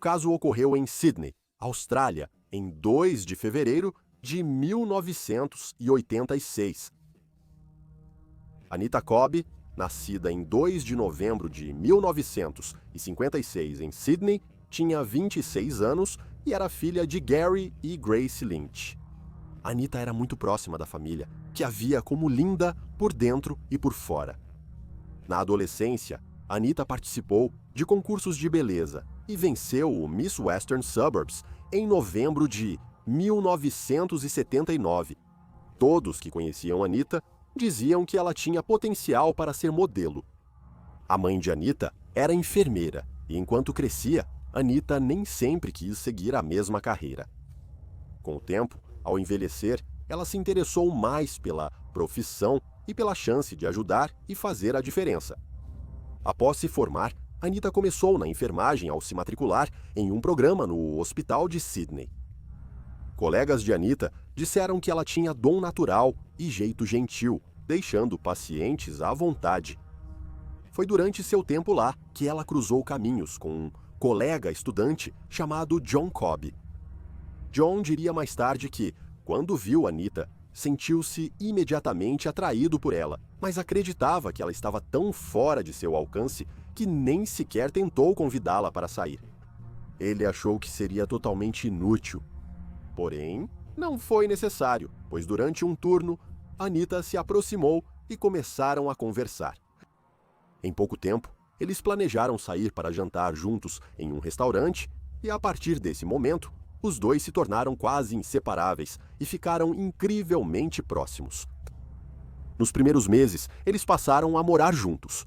caso ocorreu em Sydney, Austrália, em 2 de fevereiro de 1986. Anita Cobb, nascida em 2 de novembro de 1956 em Sydney, tinha 26 anos e era filha de Gary e Grace Lynch. Anita era muito próxima da família, que a via como linda por dentro e por fora. Na adolescência, Anita participou de concursos de beleza e venceu o Miss Western Suburbs em novembro de 1979. Todos que conheciam Anita diziam que ela tinha potencial para ser modelo. A mãe de Anita era enfermeira e, enquanto crescia, Anita nem sempre quis seguir a mesma carreira. Com o tempo, ao envelhecer, ela se interessou mais pela profissão e pela chance de ajudar e fazer a diferença. Após se formar, Anita começou na enfermagem ao se matricular em um programa no Hospital de Sydney. Colegas de Anita disseram que ela tinha dom natural e jeito gentil, deixando pacientes à vontade. Foi durante seu tempo lá que ela cruzou caminhos com um colega estudante chamado John Cobb. John diria mais tarde que, quando viu Anita, sentiu-se imediatamente atraído por ela, mas acreditava que ela estava tão fora de seu alcance que nem sequer tentou convidá-la para sair. Ele achou que seria totalmente inútil. Porém, não foi necessário, pois durante um turno, Anita se aproximou e começaram a conversar. Em pouco tempo, eles planejaram sair para jantar juntos em um restaurante e, a partir desse momento, os dois se tornaram quase inseparáveis e ficaram incrivelmente próximos. Nos primeiros meses, eles passaram a morar juntos.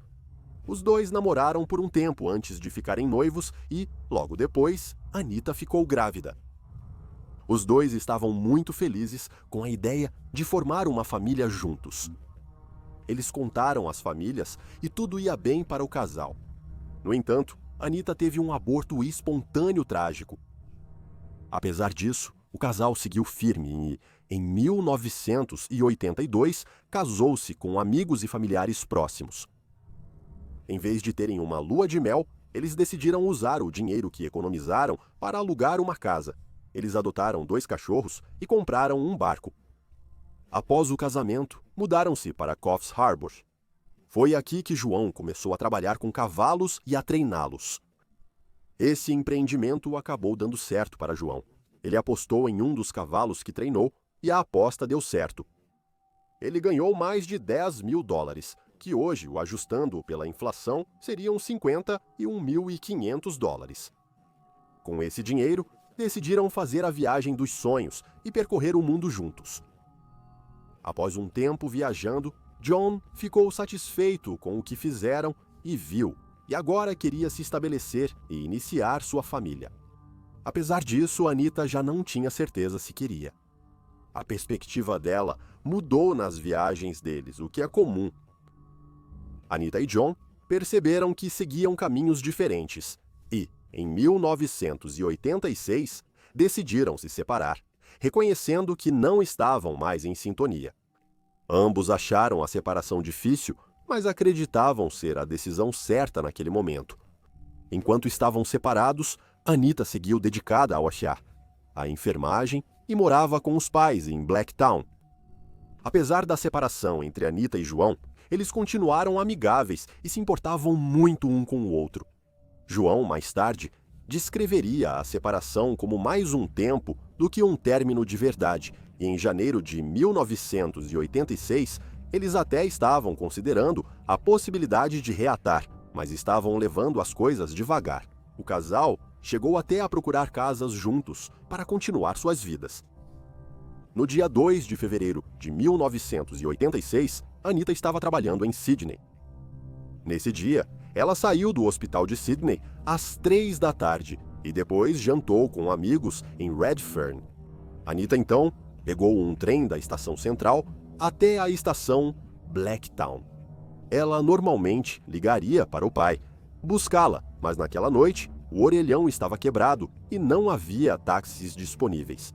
Os dois namoraram por um tempo antes de ficarem noivos e, logo depois, Anita ficou grávida. Os dois estavam muito felizes com a ideia de formar uma família juntos. Eles contaram às famílias e tudo ia bem para o casal. No entanto, Anita teve um aborto espontâneo trágico. Apesar disso, o casal seguiu firme e, em 1982, casou-se com amigos e familiares próximos. Em vez de terem uma lua de mel, eles decidiram usar o dinheiro que economizaram para alugar uma casa. Eles adotaram 2 cachorros e compraram um barco. Após o casamento, mudaram-se para Coffs Harbour. Foi aqui que João começou a trabalhar com cavalos e a treiná-los. Esse empreendimento acabou dando certo para João. Ele apostou em um dos cavalos que treinou e a aposta deu certo. Ele ganhou mais de $10.000, que hoje, o ajustando pela inflação, seriam $51.500. Com esse dinheiro, decidiram fazer a viagem dos sonhos e percorrer o mundo juntos. Após um tempo viajando, John ficou satisfeito com o que fizeram e viu, e agora queria se estabelecer e iniciar sua família. Apesar disso, Anita já não tinha certeza se queria. A perspectiva dela mudou nas viagens deles, o que é comum. Anita e John perceberam que seguiam caminhos diferentes e, em 1986, decidiram se separar, reconhecendo que não estavam mais em sintonia. Ambos acharam a separação difícil, mas acreditavam ser a decisão certa naquele momento. Enquanto estavam separados, Anita seguiu dedicada ao achar, à enfermagem e morava com os pais em Blacktown. Apesar da separação entre Anita e João, eles continuaram amigáveis e se importavam muito um com o outro. João, mais tarde, descreveria a separação como mais um tempo do que um término de verdade, e em janeiro de 1986, eles até estavam considerando a possibilidade de reatar, mas estavam levando as coisas devagar. O casal chegou até a procurar casas juntos para continuar suas vidas. No dia 2 de fevereiro de 1986, Anita estava trabalhando em Sydney. Nesse dia, ela saiu do hospital de Sydney às 3 da tarde e depois jantou com amigos em Redfern. Anita, então, pegou um trem da estação central até a estação Blacktown. Ela normalmente ligaria para o pai, buscá-la, mas naquela noite o orelhão estava quebrado e não havia táxis disponíveis.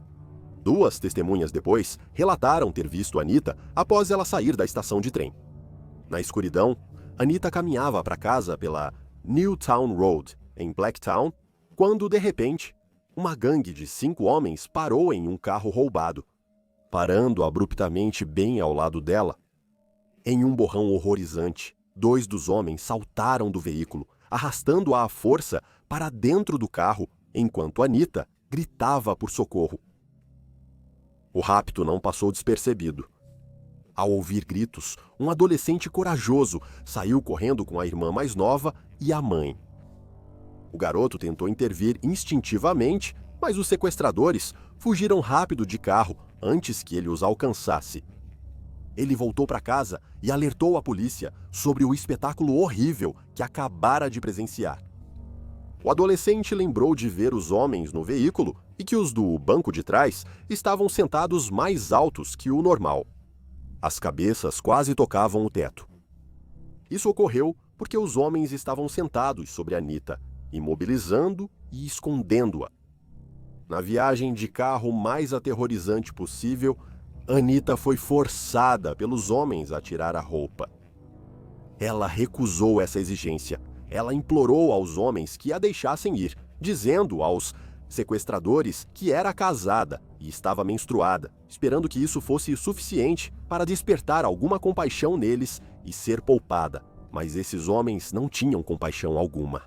2 testemunhas depois relataram ter visto Anita após ela sair da estação de trem. Na escuridão, Anita caminhava para casa pela Newtown Road, em Blacktown, quando, de repente, uma gangue de 5 homens parou em um carro roubado. Parando abruptamente bem ao lado dela, em um borrão horrorizante, 2 dos homens saltaram do veículo, arrastando-a à força para dentro do carro, enquanto Anita gritava por socorro. O rapto não passou despercebido. Ao ouvir gritos, um adolescente corajoso saiu correndo com a irmã mais nova e a mãe. O garoto tentou intervir instintivamente, mas os sequestradores fugiram rápido de carro antes que ele os alcançasse. Ele voltou para casa e alertou a polícia sobre o espetáculo horrível que acabara de presenciar. O adolescente lembrou de ver os homens no veículo e que os do banco de trás estavam sentados mais altos que o normal. As cabeças quase tocavam o teto. Isso ocorreu porque os homens estavam sentados sobre Anita, imobilizando e escondendo-a. Na viagem de carro mais aterrorizante possível, Anita foi forçada pelos homens a tirar a roupa. Ela recusou essa exigência. Ela implorou aos homens que a deixassem ir, dizendo aos sequestradores que era casada e estava menstruada, esperando que isso fosse suficiente para despertar alguma compaixão neles e ser poupada. Mas esses homens não tinham compaixão alguma.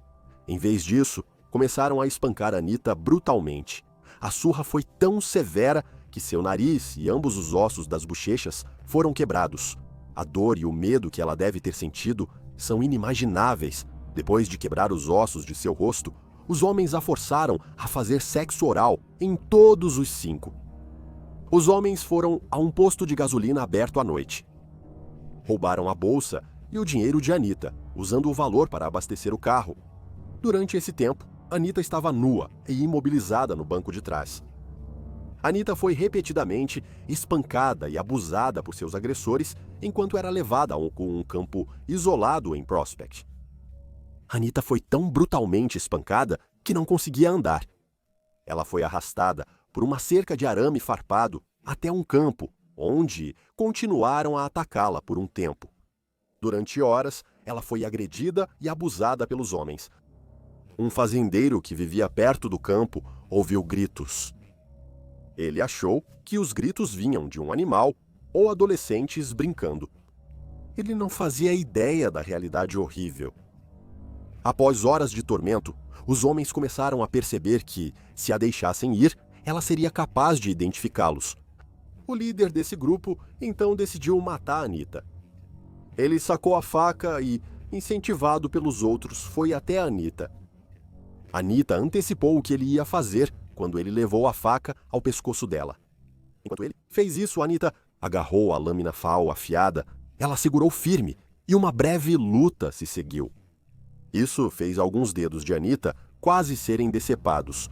Em vez disso, começaram a espancar Anita brutalmente. A surra foi tão severa que seu nariz e ambos os ossos das bochechas foram quebrados. A dor e o medo que ela deve ter sentido são inimagináveis. Depois de quebrar os ossos de seu rosto, os homens a forçaram a fazer sexo oral em todos os 5. Os homens foram a um posto de gasolina aberto à noite. Roubaram a bolsa e o dinheiro de Anita, usando o valor para abastecer o carro. Durante esse tempo, Anita estava nua e imobilizada no banco de trás. Anita foi repetidamente espancada e abusada por seus agressores enquanto era levada a um campo isolado em Prospect. Anita foi tão brutalmente espancada que não conseguia andar. Ela foi arrastada por uma cerca de arame farpado até um campo, onde continuaram a atacá-la por um tempo. Durante horas, ela foi agredida e abusada pelos homens. Um fazendeiro que vivia perto do campo ouviu gritos. Ele achou que os gritos vinham de um animal ou adolescentes brincando. Ele não fazia ideia da realidade horrível. Após horas de tormento, os homens começaram a perceber que, se a deixassem ir, ela seria capaz de identificá-los. O líder desse grupo então decidiu matar Anita. Ele sacou a faca e, incentivado pelos outros, foi até Anita. Anita antecipou o que ele ia fazer quando ele levou a faca ao pescoço dela. Enquanto ele fez isso, Anita agarrou a lâmina fal afiada, ela segurou firme e uma breve luta se seguiu. Isso fez alguns dedos de Anita quase serem decepados.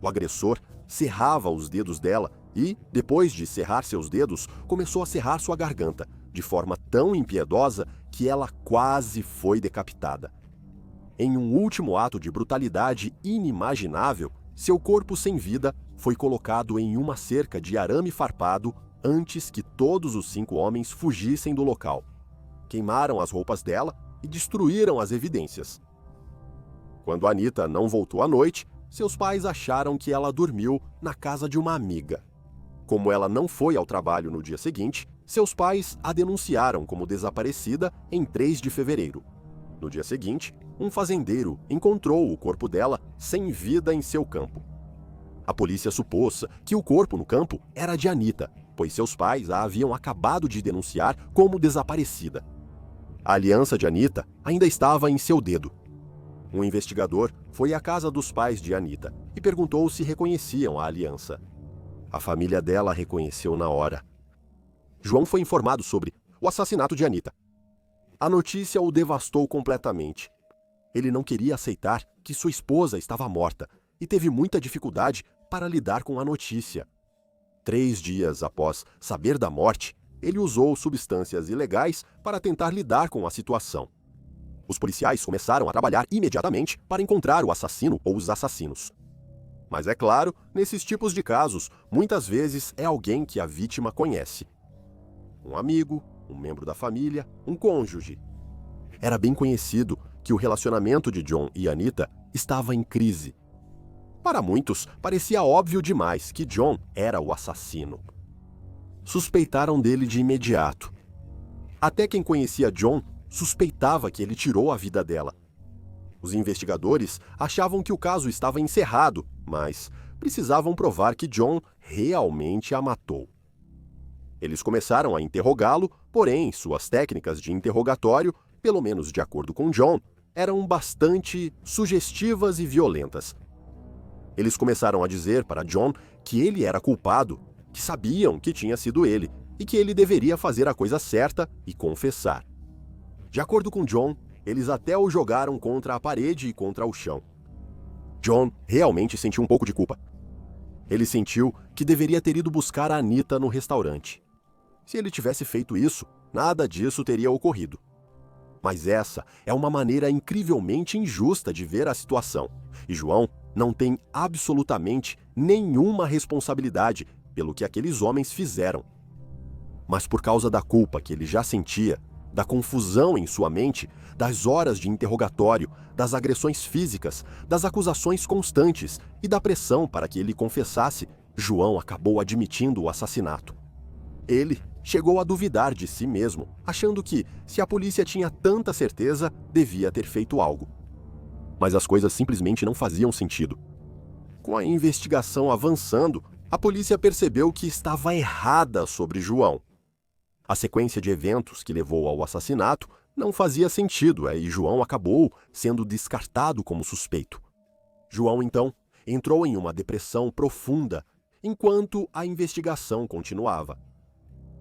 O agressor cerrava os dedos dela e, depois de cerrar seus dedos, começou a cerrar sua garganta, de forma tão impiedosa que ela quase foi decapitada. Em um último ato de brutalidade inimaginável, seu corpo sem vida foi colocado em uma cerca de arame farpado antes que todos os 5 homens fugissem do local. Queimaram as roupas dela e destruíram as evidências. Quando Anita não voltou à noite, seus pais acharam que ela dormiu na casa de uma amiga. Como ela não foi ao trabalho no dia seguinte, seus pais a denunciaram como desaparecida em 3 de fevereiro. No dia seguinte, um fazendeiro encontrou o corpo dela sem vida em seu campo. A polícia supôs que o corpo no campo era de Anita, pois seus pais a haviam acabado de denunciar como desaparecida. A aliança de Anita ainda estava em seu dedo. Um investigador foi à casa dos pais de Anita e perguntou se reconheciam a aliança. A família dela a reconheceu na hora. João foi informado sobre o assassinato de Anita. A notícia o devastou completamente. Ele não queria aceitar que sua esposa estava morta e teve muita dificuldade para lidar com a notícia. 3 dias após saber da morte, ele usou substâncias ilegais para tentar lidar com a situação. Os policiais começaram a trabalhar imediatamente para encontrar o assassino ou os assassinos. Mas é claro, nesses tipos de casos, muitas vezes é alguém que a vítima conhece. Um amigo, um membro da família, um cônjuge. Era bem conhecido que o relacionamento de John e Anita estava em crise. Para muitos, parecia óbvio demais que John era o assassino. Suspeitaram dele de imediato. Até quem conhecia John suspeitava que ele tirou a vida dela. Os investigadores achavam que o caso estava encerrado, mas precisavam provar que John realmente a matou. Eles começaram a interrogá-lo, porém suas técnicas de interrogatório, pelo menos de acordo com John, eram bastante sugestivas e violentas. Eles começaram a dizer para John que ele era culpado, que sabiam que tinha sido ele e que ele deveria fazer a coisa certa e confessar. De acordo com John, eles até o jogaram contra a parede e contra o chão. John realmente sentiu um pouco de culpa. Ele sentiu que deveria ter ido buscar a Anita no restaurante. Se ele tivesse feito isso, nada disso teria ocorrido. Mas essa é uma maneira incrivelmente injusta de ver a situação, e João não tem absolutamente nenhuma responsabilidade pelo que aqueles homens fizeram. Mas por causa da culpa que ele já sentia, da confusão em sua mente, das horas de interrogatório, das agressões físicas, das acusações constantes e da pressão para que ele confessasse, João acabou admitindo o assassinato. Ele chegou a duvidar de si mesmo, achando que, se a polícia tinha tanta certeza, devia ter feito algo. Mas as coisas simplesmente não faziam sentido. Com a investigação avançando, a polícia percebeu que estava errada sobre João. A sequência de eventos que levou ao assassinato não fazia sentido e João acabou sendo descartado como suspeito. João, então, entrou em uma depressão profunda enquanto a investigação continuava.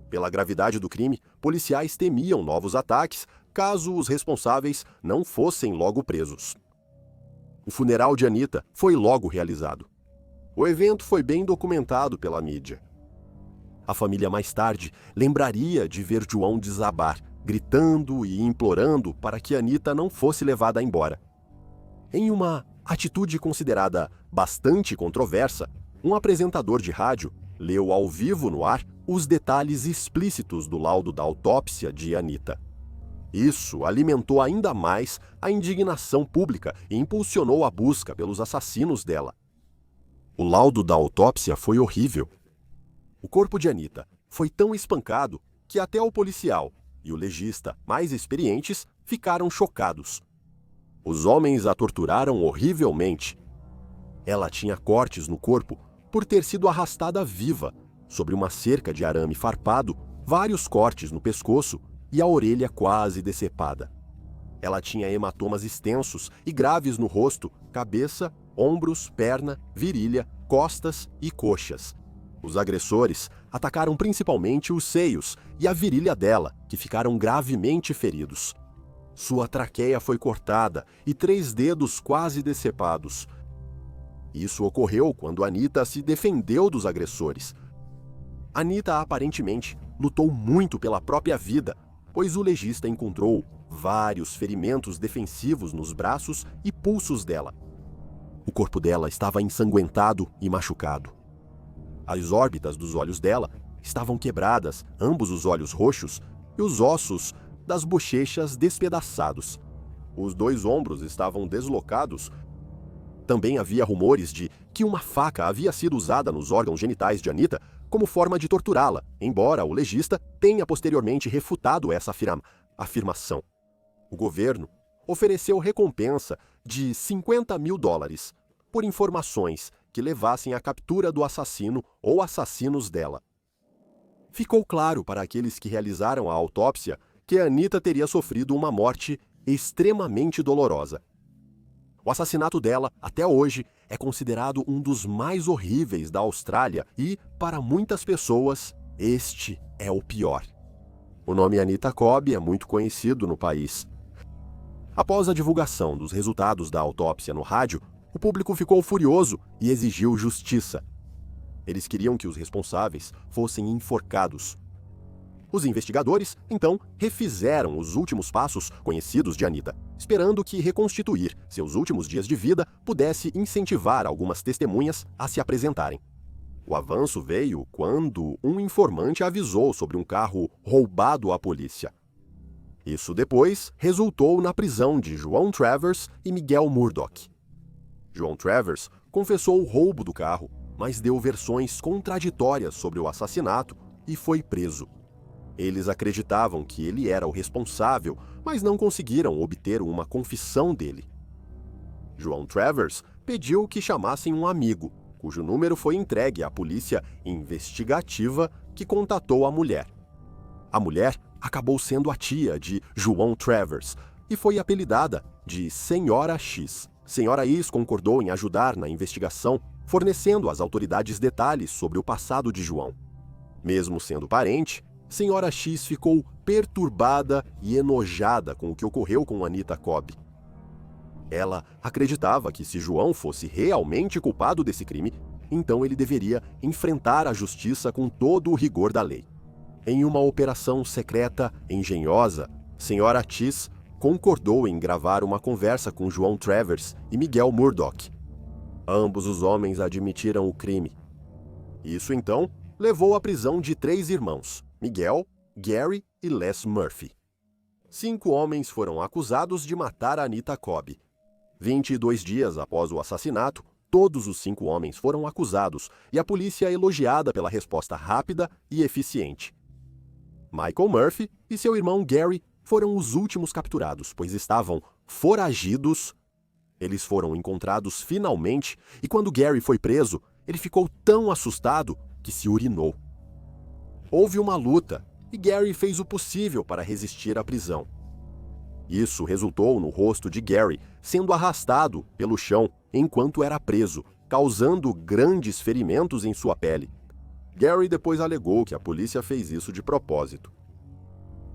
Pela gravidade do crime, policiais temiam novos ataques caso os responsáveis não fossem logo presos. O funeral de Anita foi logo realizado. O evento foi bem documentado pela mídia. A família mais tarde lembraria de ver João desabar, gritando e implorando para que Anita não fosse levada embora. Em uma atitude considerada bastante controversa, um apresentador de rádio leu ao vivo no ar os detalhes explícitos do laudo da autópsia de Anita. Isso alimentou ainda mais a indignação pública e impulsionou a busca pelos assassinos dela. O laudo da autópsia foi horrível. O corpo de Anita foi tão espancado que até o policial e o legista mais experientes ficaram chocados. Os homens a torturaram horrivelmente. Ela tinha cortes no corpo por ter sido arrastada viva, sobre uma cerca de arame farpado, vários cortes no pescoço e a orelha quase decepada. Ela tinha hematomas extensos e graves no rosto, cabeça, ombros, perna, virilha, costas e coxas. Os agressores atacaram principalmente os seios e a virilha dela, que ficaram gravemente feridos. Sua traqueia foi cortada e 3 dedos quase decepados. Isso ocorreu quando Anita se defendeu dos agressores. Anita aparentemente lutou muito pela própria vida, pois o legista encontrou vários ferimentos defensivos nos braços e pulsos dela. O corpo dela estava ensanguentado e machucado. As órbitas dos olhos dela estavam quebradas, ambos os olhos roxos, e os ossos das bochechas despedaçados. Os 2 ombros estavam deslocados. Também havia rumores de que uma faca havia sido usada nos órgãos genitais de Anita como forma de torturá-la, embora o legista tenha posteriormente refutado essa afirmação. O governo ofereceu recompensa de $50 mil por informações que levassem à captura do assassino ou assassinos dela. Ficou claro para aqueles que realizaram a autópsia que Anita teria sofrido uma morte extremamente dolorosa. O assassinato dela, até hoje, é considerado um dos mais horríveis da Austrália e, para muitas pessoas, este é o pior. O nome Anita Cobb é muito conhecido no país. Após a divulgação dos resultados da autópsia no rádio, o público ficou furioso e exigiu justiça. Eles queriam que os responsáveis fossem enforcados. Os investigadores, então, refizeram os últimos passos conhecidos de Anita, esperando que reconstituir seus últimos dias de vida pudesse incentivar algumas testemunhas a se apresentarem. O avanço veio quando um informante avisou sobre um carro roubado à polícia. Isso depois resultou na prisão de João Travers e Miguel Murdoch. João Travers confessou o roubo do carro, mas deu versões contraditórias sobre o assassinato e foi preso. Eles acreditavam que ele era o responsável, mas não conseguiram obter uma confissão dele. João Travers pediu que chamassem um amigo, cujo número foi entregue à polícia investigativa, que contatou a mulher. A mulher acabou sendo a tia de João Travers e foi apelidada de Senhora X. Senhora X concordou em ajudar na investigação, fornecendo às autoridades detalhes sobre o passado de João. Mesmo sendo parente, Senhora X ficou perturbada e enojada com o que ocorreu com Anita Cobb. Ela acreditava que se João fosse realmente culpado desse crime, então ele deveria enfrentar a justiça com todo o rigor da lei. Em uma operação secreta engenhosa, Senhora X concordou em gravar uma conversa com João Travers e Miguel Murdoch. Ambos os homens admitiram o crime. Isso, então, levou à prisão de 3 irmãos, Miguel, Gary e Les Murphy. 5 homens foram acusados de matar Anita Cobb. 22 dias após o assassinato, todos os 5 homens foram acusados e a polícia é elogiada pela resposta rápida e eficiente. Michael Murphy e seu irmão Gary foram os últimos capturados, pois estavam foragidos. Eles foram encontrados finalmente e quando Gary foi preso, ele ficou tão assustado que se urinou. Houve uma luta e Gary fez o possível para resistir à prisão. Isso resultou no rosto de Gary sendo arrastado pelo chão enquanto era preso, causando grandes ferimentos em sua pele. Gary depois alegou que a polícia fez isso de propósito.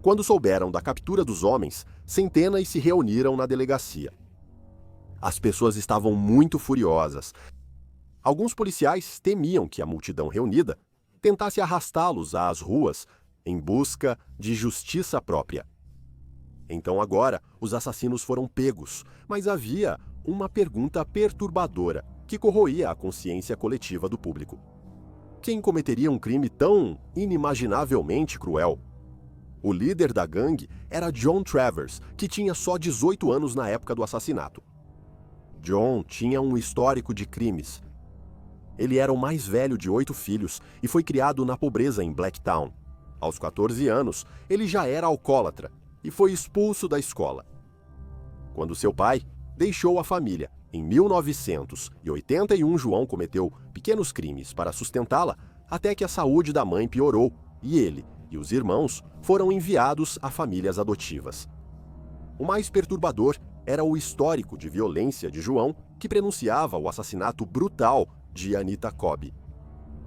Quando souberam da captura dos homens, centenas se reuniram na delegacia. As pessoas estavam muito furiosas. Alguns policiais temiam que a multidão reunida tentasse arrastá-los às ruas em busca de justiça própria. Então agora, os assassinos foram pegos, mas havia uma pergunta perturbadora que corroía a consciência coletiva do público. Quem cometeria um crime tão inimaginavelmente cruel? O líder da gangue era John Travers, que tinha só 18 anos na época do assassinato. John tinha um histórico de crimes. Ele era o mais velho de 8 filhos e foi criado na pobreza em Blacktown. Aos 14 anos, ele já era alcoólatra e foi expulso da escola. Quando seu pai deixou a família, em 1981, João cometeu pequenos crimes para sustentá-la até que a saúde da mãe piorou e ele e os irmãos foram enviados a famílias adotivas. O mais perturbador era o histórico de violência de João, que prenunciava o assassinato brutal de Anita Cobb.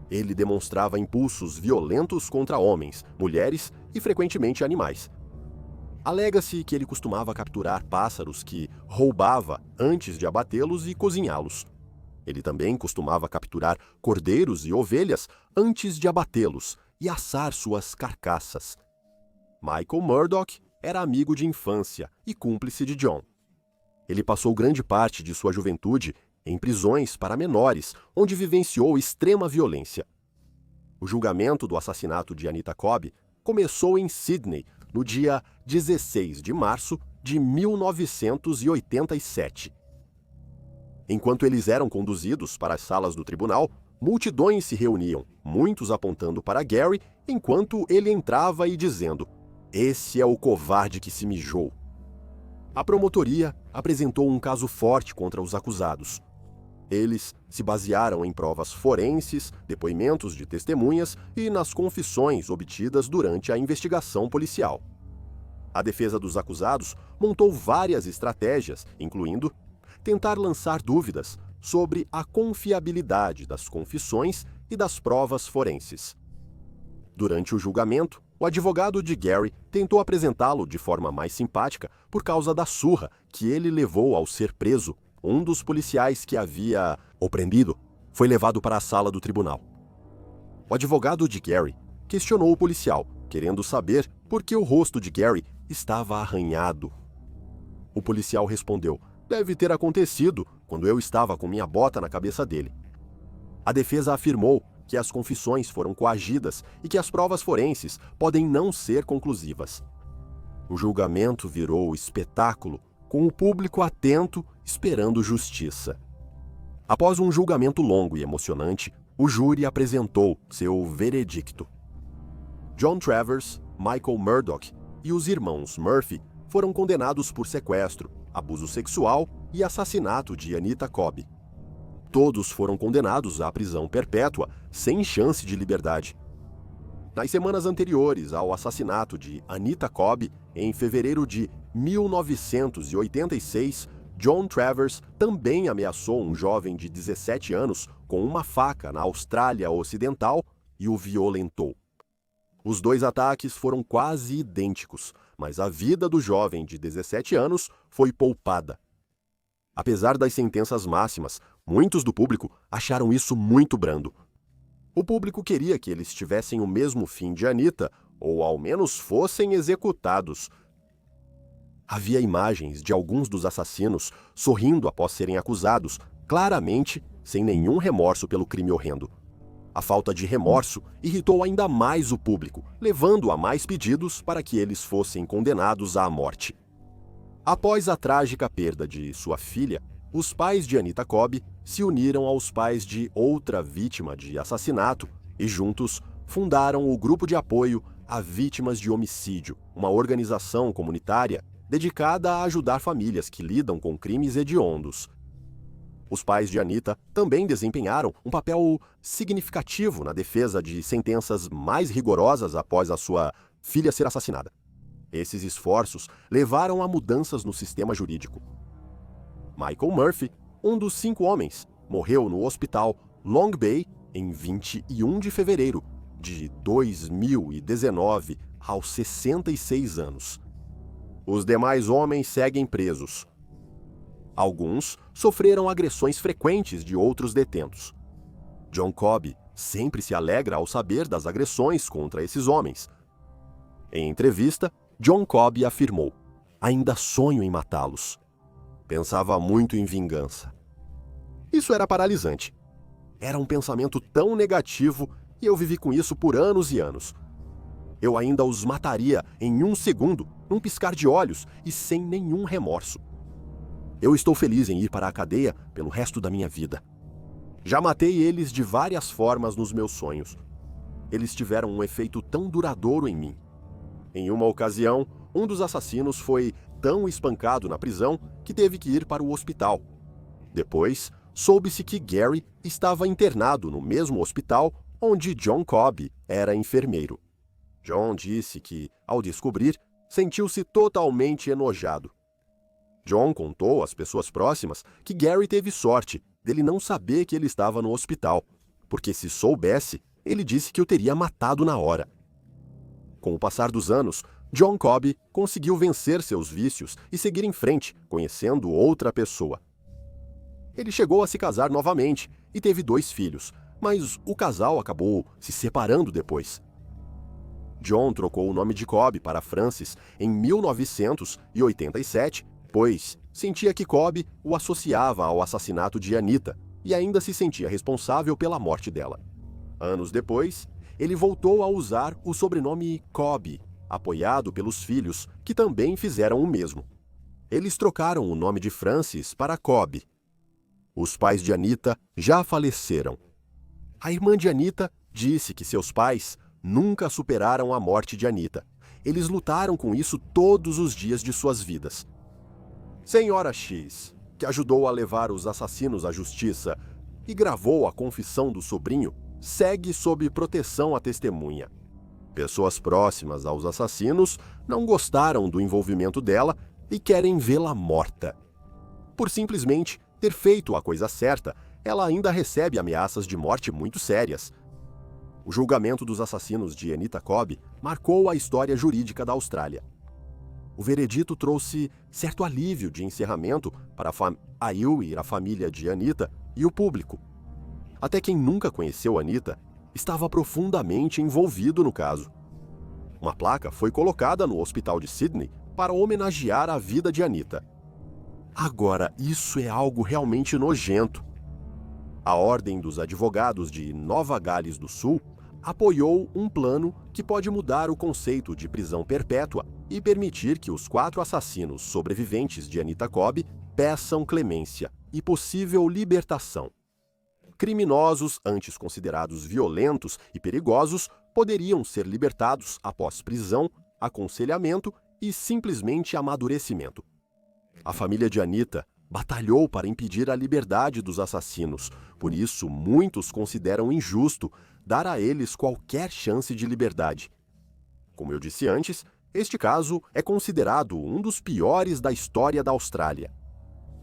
Ele demonstrava impulsos violentos contra homens, mulheres e frequentemente animais. Alega-se que ele costumava capturar pássaros que roubava antes de abatê-los e cozinhá-los. Ele também costumava capturar cordeiros e ovelhas antes de abatê-los e assar suas carcaças. Michael Murdoch era amigo de infância e cúmplice de John. Ele passou grande parte de sua juventude em prisões para menores, onde vivenciou extrema violência. O julgamento do assassinato de Anita Cobb começou em Sydney no dia 16 de março de 1987. Enquanto eles eram conduzidos para as salas do tribunal, multidões se reuniam, muitos apontando para Gary, enquanto ele entrava e dizendo: "Esse é o covarde que se mijou." A promotoria apresentou um caso forte contra os acusados. Eles se basearam em provas forenses, depoimentos de testemunhas e nas confissões obtidas durante a investigação policial. A defesa dos acusados montou várias estratégias, incluindo tentar lançar dúvidas sobre a confiabilidade das confissões e das provas forenses. Durante o julgamento, o advogado de Gary tentou apresentá-lo de forma mais simpática por causa da surra que ele levou ao ser preso. Um dos policiais que havia o prendido foi levado para a sala do tribunal. O advogado de Gary questionou o policial, querendo saber por que o rosto de Gary estava arranhado. O policial respondeu: "Deve ter acontecido quando eu estava com minha bota na cabeça dele." A defesa afirmou que as confissões foram coagidas e que as provas forenses podem não ser conclusivas. O julgamento virou espetáculo, com o público atento esperando justiça. Após um julgamento longo e emocionante, o júri apresentou seu veredicto. John Travers, Michael Murdoch e os irmãos Murphy foram condenados por sequestro, abuso sexual e assassinato de Anita Cobb. Todos foram condenados à prisão perpétua, sem chance de liberdade. Nas semanas anteriores ao assassinato de Anita Cobb, em fevereiro de 1986, John Travers também ameaçou um jovem de 17 anos com uma faca na Austrália Ocidental e o violentou. Os dois ataques foram quase idênticos, mas a vida do jovem de 17 anos foi poupada. Apesar das sentenças máximas, muitos do público acharam isso muito brando. O público queria que eles tivessem o mesmo fim de Anita, ou ao menos fossem executados. Havia imagens de alguns dos assassinos sorrindo após serem acusados, claramente sem nenhum remorso pelo crime horrendo. A falta de remorso irritou ainda mais o público, levando a mais pedidos para que eles fossem condenados à morte. Após a trágica perda de sua filha, os pais de Anita Cobb se uniram aos pais de outra vítima de assassinato e juntos fundaram o Grupo de Apoio a Vítimas de Homicídio, uma organização comunitária dedicada a ajudar famílias que lidam com crimes hediondos. Os pais de Anita também desempenharam um papel significativo na defesa de sentenças mais rigorosas após a sua filha ser assassinada. Esses esforços levaram a mudanças no sistema jurídico. Michael Murphy, um dos 5 homens, morreu no hospital Long Bay em 21 de fevereiro de 2019, aos 66 anos. Os demais homens seguem presos. Alguns sofreram agressões frequentes de outros detentos. John Cobb sempre se alegra ao saber das agressões contra esses homens. Em entrevista, John Cobb afirmou: "Ainda sonho em matá-los. Pensava muito em vingança." Isso era paralisante. Era um pensamento tão negativo e eu vivi com isso por anos e anos. Eu ainda os mataria em 1 segundo, num piscar de olhos e sem nenhum remorso. Eu estou feliz em ir para a cadeia pelo resto da minha vida. Já matei eles de várias formas nos meus sonhos. Eles tiveram um efeito tão duradouro em mim. Em uma ocasião, um dos assassinos foi tão espancado na prisão que teve que ir para o hospital. Depois, soube-se que Gary estava internado no mesmo hospital onde John Cobb era enfermeiro. John disse que, ao descobrir, sentiu-se totalmente enojado. John contou às pessoas próximas que Gary teve sorte dele não saber que ele estava no hospital, porque se soubesse, ele disse que o teria matado na hora. Com o passar dos anos, John Cobb conseguiu vencer seus vícios e seguir em frente, conhecendo outra pessoa. Ele chegou a se casar novamente e teve 2 filhos, mas o casal acabou se separando depois. John trocou o nome de Cobb para Francis em 1987, pois sentia que Cobb o associava ao assassinato de Anita e ainda se sentia responsável pela morte dela. Anos depois, ele voltou a usar o sobrenome Cobb, apoiado pelos filhos, que também fizeram o mesmo. Eles trocaram o nome de Francis para Cobb. Os pais de Anita já faleceram. A irmã de Anita disse que seus pais nunca superaram a morte de Anita. Eles lutaram com isso todos os dias de suas vidas. Senhora X, que ajudou a levar os assassinos à justiça e gravou a confissão do sobrinho, segue sob proteção à testemunha. Pessoas próximas aos assassinos não gostaram do envolvimento dela e querem vê-la morta. Por simplesmente ter feito a coisa certa, ela ainda recebe ameaças de morte muito sérias. O julgamento dos assassinos de Anita Cobb marcou a história jurídica da Austrália. O veredito trouxe certo alívio de encerramento para a família de Anita e o público. Até quem nunca conheceu Anita estava profundamente envolvido no caso. Uma placa foi colocada no hospital de Sydney para homenagear a vida de Anita. Agora, isso é algo realmente nojento. A Ordem dos Advogados de Nova Gales do Sul apoiou um plano que pode mudar o conceito de prisão perpétua e permitir que os 4 assassinos sobreviventes de Anita Cobb peçam clemência e possível libertação. criminosos, antes considerados violentos e perigosos, poderiam ser libertados após prisão, aconselhamento e simplesmente amadurecimento. A família de Anita batalhou para impedir a liberdade dos assassinos, por isso muitos consideram injusto dar a eles qualquer chance de liberdade. Como eu disse antes, este caso é considerado um dos piores da história da Austrália.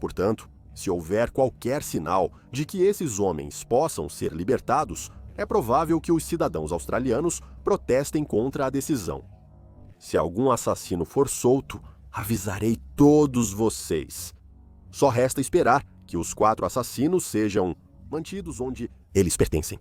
Portanto, se houver qualquer sinal de que esses homens possam ser libertados, é provável que os cidadãos australianos protestem contra a decisão. Se algum assassino for solto, avisarei todos vocês. Só resta esperar que os 4 assassinos sejam mantidos onde eles pertencem.